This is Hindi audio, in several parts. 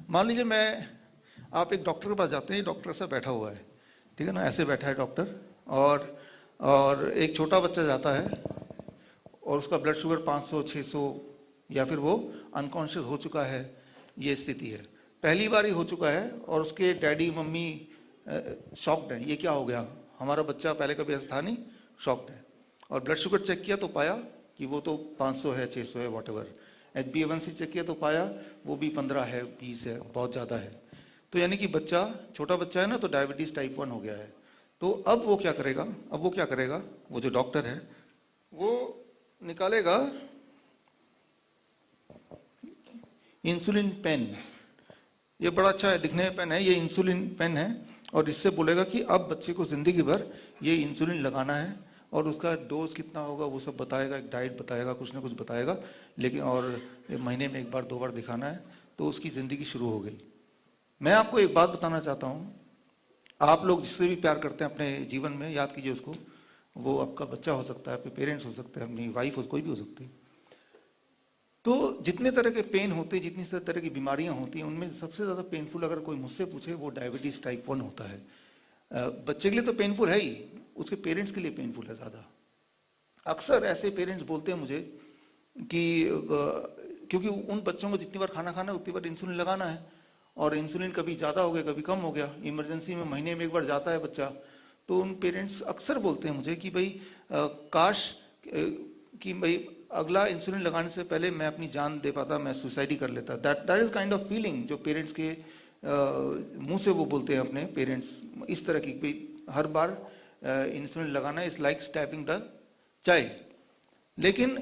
मान लीजिए आप एक डॉक्टर के पास जाते हैं, डॉक्टर ऐसा बैठा हुआ है, ठीक है ना, ऐसे बैठा है डॉक्टर, और एक छोटा बच्चा जाता है और उसका ब्लड शुगर 500 600 या फिर वो अनकॉन्शियस हो चुका है, ये स्थिति है, पहली बार ही हो चुका है, और उसके डैडी मम्मी शॉक्ड है, ये क्या हो गया, हमारा बच्चा पहले कभी ऐसा था नहीं, शॉक्ड है। और ब्लड शुगर चेक किया तो पाया कि वो तो 500 है 600 है वॉटेवर, HbA1c चेक किया तो पाया वो भी 15 है 20 है, बहुत ज़्यादा है। तो यानी कि बच्चा, छोटा बच्चा है ना, तो डायबिटीज़ टाइप 1 हो गया है। तो अब वो क्या करेगा, वो जो डॉक्टर है वो निकालेगा इंसुलिन पेन, ये बड़ा अच्छा है दिखने में पेन है, ये इंसुलिन पेन है, और इससे बोलेगा कि अब बच्चे को जिंदगी भर ये इंसुलिन लगाना है, और उसका डोज कितना होगा वो सब बताएगा, एक डाइट बताएगा, कुछ ना कुछ बताएगा, लेकिन और महीने में एक बार 2 बार दिखाना है, तो उसकी ज़िंदगी शुरू हो गई। मैं आपको एक बात बताना चाहता हूँ, आप लोग जिससे भी प्यार करते हैं अपने जीवन में, याद कीजिए उसको, वो आपका बच्चा हो सकता है, आपके पेरेंट्स हो सकते हैं, अपनी वाइफ हो, कोई भी हो सकती है। तो जितने तरह के पेन होते हैं, जितनी तरह की बीमारियां होती हैं, उनमें सबसे ज़्यादा पेनफुल अगर कोई मुझसे पूछे वो डायबिटीज़ टाइप 1 होता है। बच्चे के लिए तो पेनफुल है ही, उसके पेरेंट्स के लिए पेनफुल है ज़्यादा। अक्सर ऐसे पेरेंट्स बोलते हैं मुझे कि क्योंकि उन बच्चों को जितनी बार खाना खाना है उतनी बार इंसुलिन लगाना है, और इंसुलिन कभी ज़्यादा हो गया कभी कम हो गया, इमरजेंसी में महीने में एक बार जाता है बच्चा, तो उन पेरेंट्स अक्सर बोलते हैं मुझे कि भाई काश कि भाई अगला इंसुलिन लगाने से पहले मैं अपनी जान दे पाता, मैं सुसाइड ही कर लेता। That is kind of feeling जो पेरेंट्स के मुंह से वो बोलते हैं अपने पेरेंट्स, इस तरह की हर बार इंसुलिन लगाना is like stabbing the child. लेकिन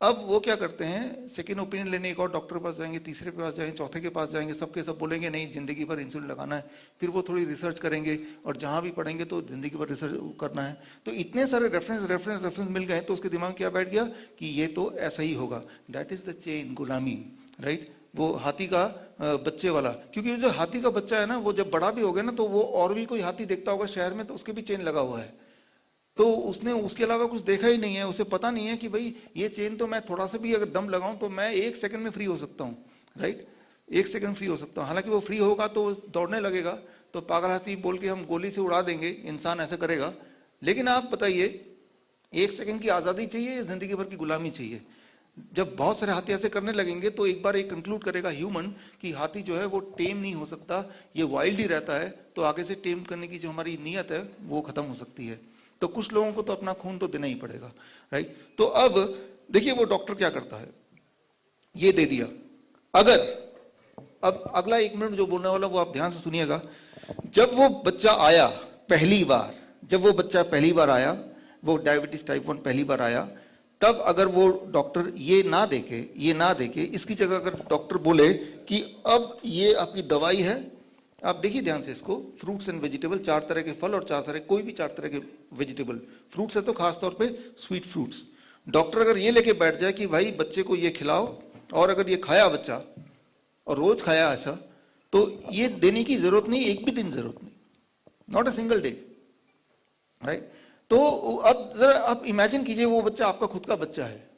अब वो क्या करते हैं, सेकेंड ओपिनियन लेने एक और डॉक्टर के पास जाएंगे, तीसरे के पास जाएंगे, चौथे के पास जाएंगे, सबके सब बोलेंगे नहीं जिंदगी भर इंसुलिन लगाना है, फिर वो थोड़ी रिसर्च करेंगे, और जहां भी पढ़ेंगे तो जिंदगी भर रिसर्च करना है। तो इतने सारे रेफरेंस मिल गए, तो उसके दिमाग क्या बैठ गया कि ये तो ऐसा ही होगा। दैट इज द चेन, गुलामी, राइट, वो हाथी का बच्चे वाला। क्योंकि जो हाथी का बच्चा है ना, वो जब बड़ा भी हो गया ना, तो वो और भी कोई हाथी देखता होगा शहर में, तो उसके भी चेन लगा हुआ है, तो उसने उसके अलावा कुछ देखा ही नहीं है, उसे पता नहीं है कि भाई ये चेन तो मैं थोड़ा सा भी अगर दम लगाऊं तो मैं 1 सेकंड में फ्री हो सकता हूं, राइट, 1 सेकंड फ्री हो सकता हूं। हालांकि वो फ्री होगा तो दौड़ने लगेगा, तो पागल हाथी बोल के हम गोली से उड़ा देंगे, इंसान ऐसा करेगा। लेकिन आप बताइए, 1 सेकंड की आजादी चाहिए, जिंदगी भर की गुलामी चाहिए? जब बहुत सारे हाथी ऐसे करने लगेंगे तो एक बार एक कंक्लूड करेगा ह्यूमन कि हाथी जो है वो टेम नहीं हो सकता, ये वाइल्ड ही रहता है, तो आगे से टेम करने की जो हमारी नीयत है वो खत्म हो सकती है। तो कुछ लोगों को तो अपना खून तो देना ही पड़ेगा, राइट। तो अब देखिए वो डॉक्टर क्या करता है, ये दे दिया। अगर अब अगला 1 मिनट जो बोलने वाला वो आप ध्यान से सुनिएगा। जब वो बच्चा आया पहली बार, जब वो बच्चा पहली बार आया, वो डायबिटीज टाइप 1 पहली बार आया, तब अगर वो डॉक्टर ये ना देखे, इसकी जगह अगर डॉक्टर बोले कि अब ये आपकी दवाई है, आप देखिए ध्यान से इसको, फ्रूट्स एंड वेजिटेबल, 4 तरह के फल और 4 तरह, कोई भी 4 तरह के वेजिटेबल, फ्रूट्स है तो खासतौर पे स्वीट फ्रूट्स। डॉक्टर अगर ये लेके बैठ जाए कि भाई बच्चे को ये खिलाओ, और अगर ये खाया बच्चा और रोज खाया ऐसा, तो ये देने की जरूरत नहीं, एक भी दिन जरूरत नहीं, not a single day, right. तो अब जरा आप इमेजिन कीजिए वो बच्चा आपका खुद का बच्चा है,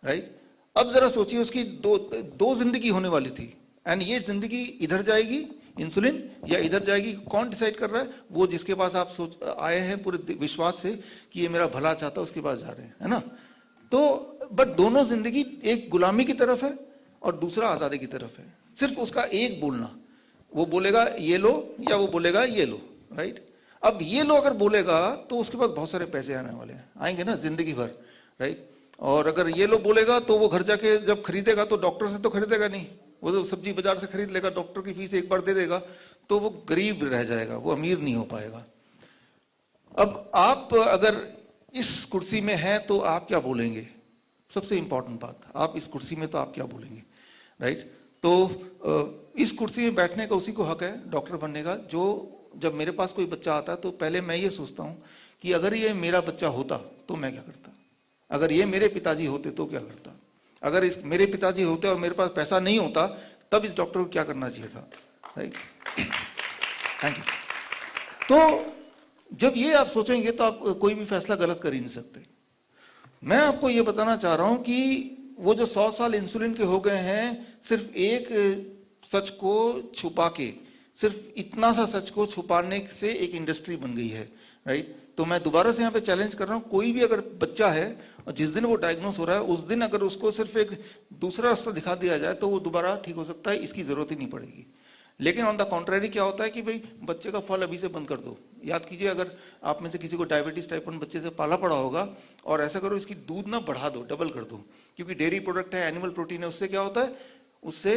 राइट। अब जरा सोचिए उसकी दो जिंदगी होने वाली थी, एंड ये जिंदगी इधर जाएगी इंसुलिन या इधर जाएगी, कौन डिसाइड कर रहा है? वो जिसके पास आप आए हैं पूरे विश्वास से कि ये मेरा भला चाहता है, उसके पास जा रहे हैं, है ना। तो बट दोनों जिंदगी, एक गुलामी की तरफ है और दूसरा आजादी की तरफ है। सिर्फ उसका एक बोलना, वो बोलेगा ये लो या वो बोलेगा ये लो, राइट। अब ये लो अगर बोलेगा तो उसके पास बहुत सारे पैसे आने वाले हैं, आएंगे ना जिंदगी भर, राइट। और अगर ये लो बोलेगा तो वो घर जाके जब खरीदेगा तो डॉक्टर से तो खरीदेगा नहीं, वो तो सब्जी बाजार से खरीद लेगा, डॉक्टर की फीस एक बार दे देगा, तो वो गरीब रह जाएगा, वो अमीर नहीं हो पाएगा। अब आप अगर इस कुर्सी में हैं तो आप क्या बोलेंगे? सबसे इंपॉर्टेंट बात, आप इस कुर्सी में तो आप क्या बोलेंगे, राइट। तो इस कुर्सी में बैठने का उसी को हक है डॉक्टर बनने का, जो जब मेरे पास कोई बच्चा आता है तो पहले मैं ये सोचता हूं कि अगर ये मेरा बच्चा होता तो मैं क्या करता, अगर ये मेरे पिताजी होते तो क्या करता, अगर इस मेरे पिताजी होते और मेरे पास पैसा नहीं होता तब इस डॉक्टर को क्या करना चाहिए था, राइट। Thank you. तो जब ये आप सोचेंगे तो आप कोई भी फैसला गलत कर ही नहीं सकते। मैं आपको ये बताना चाह रहा हूं कि वो जो 100 साल इंसुलिन के हो गए हैं, सिर्फ एक सच को छुपा के, सिर्फ इतना सा सच को छुपाने से एक इंडस्ट्री बन गई है, राइट। तो मैं दोबारा से यहाँ पे चैलेंज कर रहा हूँ, कोई भी अगर बच्चा है और जिस दिन वो डायग्नोस हो रहा है उस दिन अगर उसको सिर्फ एक दूसरा रास्ता दिखा दिया जाए तो वो दोबारा ठीक हो सकता है, इसकी जरूरत ही नहीं पड़ेगी। लेकिन ऑन द कॉन्ट्रेरी क्या होता है कि भाई बच्चे का फल अभी से बंद कर दो। याद कीजिए, अगर आप में से किसी को डायबिटीज टाइप 1 बच्चे से पाला पड़ा होगा और ऐसा करो इसकी दूध ना बढ़ा दो, डबल कर दो, क्योंकि डेयरी प्रोडक्ट है, एनिमल प्रोटीन है, उससे क्या होता है, उससे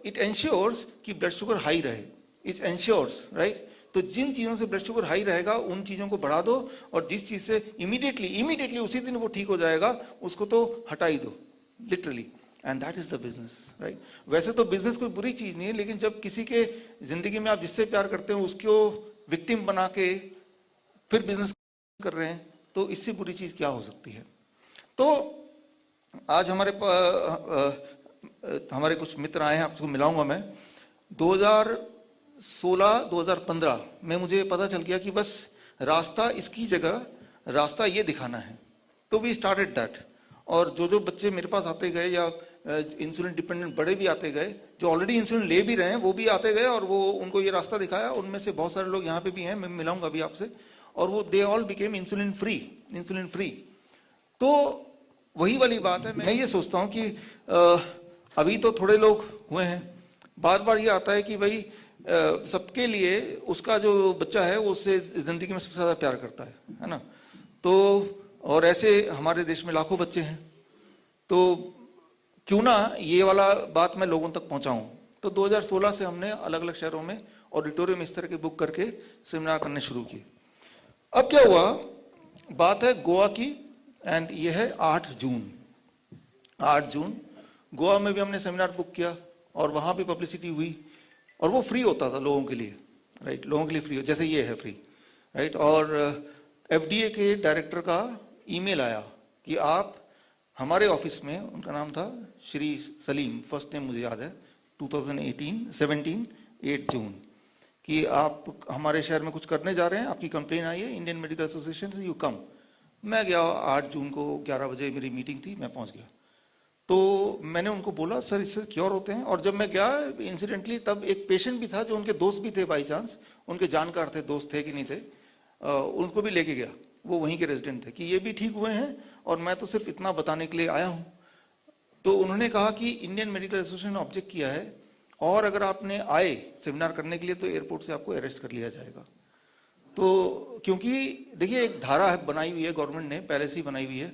इट एंश्योर्स कि ब्लड शुगर हाई रहे, इट एंश्योर्स, राइट। तो जिन चीजों से ब्लड शुगर हाई रहेगा उन चीजों को बढ़ा दो, और जिस चीज से इमीडिएटली उसी दिन वो ठीक हो जाएगा उसको तो हटा ही दो, literally. And that is the business, right. वैसे तो बिजनेस कोई बुरी चीज नहीं है, लेकिन जब किसी के जिंदगी में आप जिससे प्यार करते हो उसको विक्टिम बना के फिर बिजनेस कर रहे हैं, तो इससे बुरी चीज क्या हो सकती है। तो आज हमारे कुछ मित्र आए हैं, आपको मिलाऊंगा मैं। 2016-2015 में मुझे पता चल गया कि बस रास्ता इसकी जगह रास्ता ये दिखाना है, तो वी स्टार्टेड दैट। और जो बच्चे मेरे पास आते गए या इंसुलिन डिपेंडेंट बड़े भी आते गए, जो ऑलरेडी इंसुलिन ले भी रहे हैं वो भी आते गए, और वो उनको ये रास्ता दिखाया। उनमें से बहुत सारे लोग यहाँ पे भी हैं, मैं मिलाऊंगा अभी आपसे, और वो they all became insulin free. तो वही वाली बात है, मैं ये सोचता हूँ कि अभी तो थोड़े लोग हुए हैं, बार बार ये आता है कि भाई सबके लिए उसका जो बच्चा है वो उससे जिंदगी में सबसे ज्यादा प्यार करता है ना। तो और ऐसे हमारे देश में लाखों बच्चे हैं, तो क्यों ना ये वाला बात मैं लोगों तक पहुंचाऊं। तो 2016 से हमने अलग अलग शहरों में ऑडिटोरियम इस तरह के बुक करके सेमिनार करने शुरू किए। अब क्या हुआ, बात है गोवा की, एंड ये है 8 जून गोवा में भी हमने सेमिनार बुक किया, और वहां भी पब्लिसिटी हुई, और वो फ्री होता था लोगों के लिए, राइट, लोगों के लिए फ्री, जैसे ये है फ्री, राइट। और एफडीए के डायरेक्टर का ईमेल आया कि आप हमारे ऑफिस में, उनका नाम था श्री सलीम, फर्स्ट नेम मुझे याद है, 2017 8 जून, कि आप हमारे शहर में कुछ करने जा रहे हैं, आपकी कंप्लेन आई है इंडियन मेडिकल एसोसिएशन से, यू कम। मैं गया, 8 जून को 11 बजे मेरी मीटिंग थी, मैं पहुंच गया। तो मैंने उनको बोला सर इससे क्योर होते हैं। और जब मैं गया इंसिडेंटली तब एक पेशेंट भी था जो उनके दोस्त भी थे, बाई चांस उनके जानकार थे, दोस्त थे कि नहीं थे, उनको भी लेके गया, वो वहीं के रेजिडेंट थे, कि ये भी ठीक हुए हैं और मैं तो सिर्फ इतना बताने के लिए आया हूं। तो उन्होंने कहा कि इंडियन मेडिकल एसोसिएशन ने ऑब्जेक्ट किया है, और अगर आपने आए सेमिनार करने के लिए तो एयरपोर्ट से आपको अरेस्ट कर लिया जाएगा। तो क्योंकि देखिए एक धारा है बनाई हुई है, गवर्नमेंट ने पहले से ही बनाई हुई है,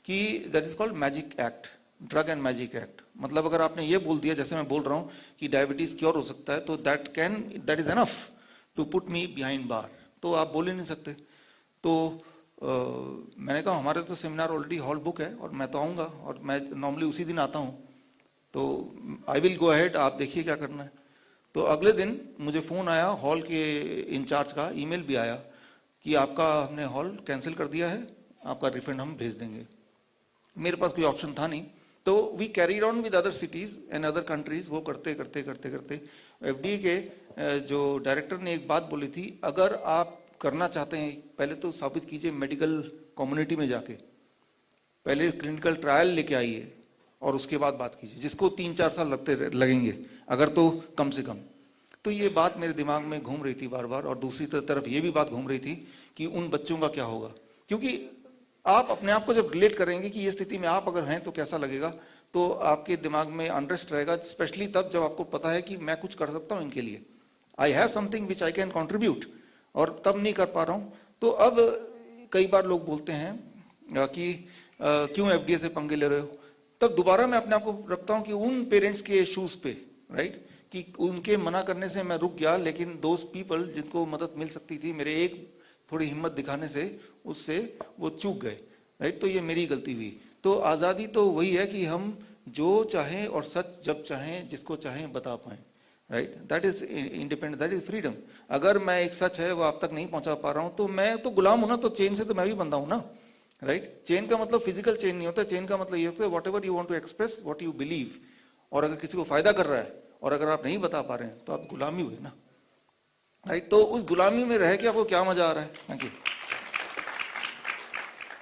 कि that is called magic act, drug and magic act. मतलब अगर आपने ये बोल दिया, जैसे मैं बोल रहा हूं कि डायबिटीज क्योर हो सकता है, तो that is enough to put me behind bar, तो आप बोल ही नहीं सकते। तो मैंने कहा हमारे तो सेमिनार ऑलरेडी हॉल बुक है और मैं तो आऊंगा, और मैं नॉर्मली उसी दिन आता हूं, तो आई विल गो अहेड, आप देखिए क्या करना है। तो अगले दिन मुझे फोन आया हॉल के इंचार्ज का, ईमेल भी आया कि आपका हमने हॉल कैंसिल कर दिया है, आपका रिफंड हम भेज देंगे। मेरे पास कोई ऑप्शन था नहीं, तो we carried on with other cities and other countries. वो करते करते करते करते एफडीए के जो डायरेक्टर ने एक बात बोली थी, अगर आप करना चाहते हैं पहले तो साबित कीजिए मेडिकल कम्युनिटी में जाके, पहले क्लिनिकल ट्रायल लेके आइए और उसके बाद बात कीजिए, जिसको 3-4 साल लगेंगे अगर, तो कम से कम। तो ये बात मेरे दिमाग में घूम रही थी बार बार, और दूसरी तरफ ये भी बात घूम रही थी कि उन बच्चों का क्या होगा, क्योंकि आप अपने आप को जब रिलेट करेंगे कि ये स्थिति में आप अगर हैं तो कैसा लगेगा, तो आपके दिमाग में अनरेस्ट रहेगा, स्पेशली तब जब आपको पता है कि मैं कुछ कर सकता हूं इनके लिए, I have something which I can contribute, और तब नहीं कर पा रहा हूं। तो अब कई बार लोग बोलते हैं कि क्यों एफडीए से पंगे ले रहे हो, तब दोबारा मैं अपने आप को रखता हूं कि उन पेरेंट्स के शूज पे, राइट, कि उनके मना करने से मैं रुक गया, लेकिन दोज पीपल जिनको मदद मिल सकती थी, मेरे एक थोड़ी हिम्मत दिखाने से उससे वो चूक गए, राइट। तो ये मेरी गलती हुई। तो आजादी तो वही है कि हम जो चाहें और सच जब चाहें जिसको चाहें बता पाएं, right, that is independent, that is freedom. अगर मैं एक सच है वो आप तक नहीं पहुंचा पा रहा हूं तो मैं तो गुलाम हूं ना, तो चेन से तो मैं भी बंधा हूं ना, राइट। चेन का मतलब फिजिकल चेन नहीं होता, चेन का मतलब ये होता है whatever you want to express, what you believe, और अगर किसी को फायदा कर रहा है और अगर आप नहीं बता पा रहे हैं तो आप गुलामी हुए ना, राइट। तो उस गुलामी में रह के आपको क्या मजा आ रहा है। Thank you.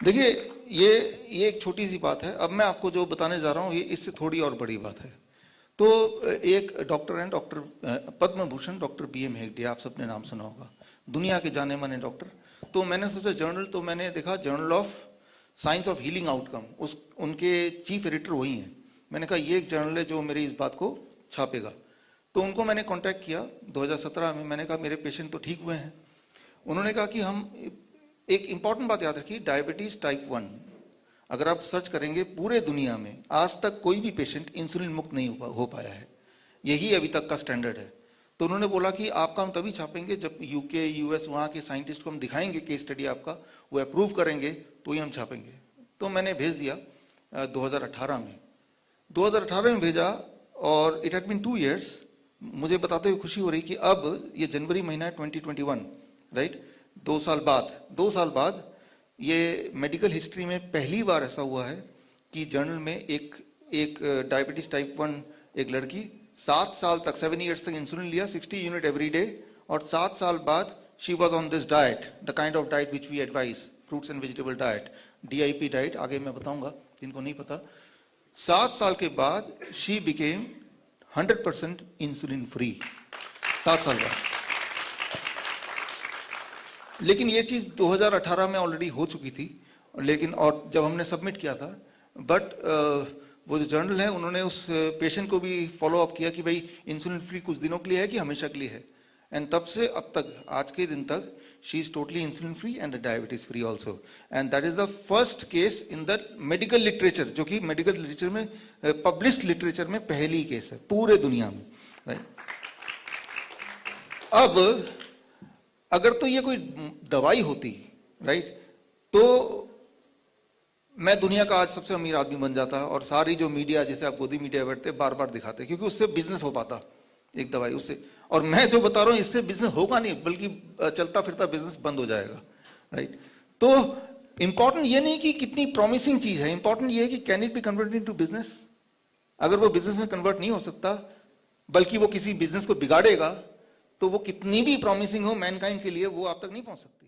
देखिए ये एक छोटी सी बात है, अब मैं आपको जो बताने जा रहा हूं ये इससे थोड़ी और बड़ी बात है। तो एक डॉक्टर हैं, doctor Padma Bhushan doctor BM Hegde, आप सबने नाम सुना होगा, दुनिया के जाने माने डॉक्टर। तो मैंने सोचा जर्नल, तो मैंने देखा journal of science of healing outcome, उस उनके चीफ एडिटर वही हैं। मैंने कहा ये एक जर्नल है जो मेरी इस बात को छापेगा। तो उनको मैंने कांटेक्ट किया 2017 में। मैंने कहा मेरे पेशेंट तो ठीक हुए हैं। उन्होंने कहा कि हम, एक इंपॉर्टेंट बात याद रखिए, डायबिटीज टाइप 1 अगर आप सर्च करेंगे पूरे दुनिया में आज तक कोई भी पेशेंट इंसुलिन मुक्त नहीं हो पाया है, यही अभी तक का स्टैंडर्ड है। तो उन्होंने बोला कि आपका हम तभी छापेंगे जब UK US वहाँ के साइंटिस्ट को हम दिखाएंगे केस स्टडी आपका, वो अप्रूव करेंगे तो ही हम छापेंगे। तो मैंने भेज दिया 2018 में, 2018 में भेजा और इट हैड बीन 2 years। मुझे बताते हुए खुशी हो रही कि अब ये जनवरी महीना है 2021, राइट, 2 साल बाद ये मेडिकल हिस्ट्री में पहली बार ऐसा हुआ है कि जर्नल में एक डायबिटीज टाइप 1 एक लड़की 7 साल तक 7 years तक इंसुलिन लिया 60 यूनिट एवरी डे, और 7 साल बाद she was on this diet, the kind of diet which we advise, fruits and vegetable diet, DIP diet, आगे मैं बताऊंगा जिनको नहीं पता। 7 साल के बाद शी बिकेम 100% इंसुलिन फ्री, 7 साल बाद। लेकिन ये चीज 2018 में ऑलरेडी हो चुकी थी, लेकिन और जब हमने सबमिट किया था, बट वो जो जर्नल है उन्होंने उस पेशेंट को भी फॉलो अप किया कि भाई इंसुलिन फ्री कुछ दिनों के लिए है कि हमेशा के लिए है, एंड तब से अब तक आज के दिन तक she is totally insulin free and diabetes free also, and that is the first case in the medical literature, जो कि मेडिकल लिटरेचर में पब्लिश्ड लिटरेचर में पहली केस है पूरे दुनिया में, राइट। अब अगर तो ये कोई दवाई होती, राइट, तो मैं दुनिया का आज सबसे अमीर आदमी बन जाता, और सारी जो मीडिया, जैसे आप गोदी मीडिया बैठते बार बार दिखाते, क्योंकि उससे बिजनेस हो पाता एक दवाई उससे। और मैं जो बता रहा हूं इससे बिजनेस होगा नहीं, बल्कि चलता फिरता बिजनेस बंद हो जाएगा, राइट। तो इंपॉर्टेंट ये नहीं कि कितनी प्रॉमिसिंग चीज है, इंपॉर्टेंट ये है कि can it be converted into business. अगर वो बिजनेस में कन्वर्ट नहीं हो सकता, बल्कि वो किसी बिजनेस को बिगाड़ेगा, तो वो कितनी भी प्रॉमिसिंग हो मैनकाइंड के लिए, वो आप तक नहीं पहुंच सकती।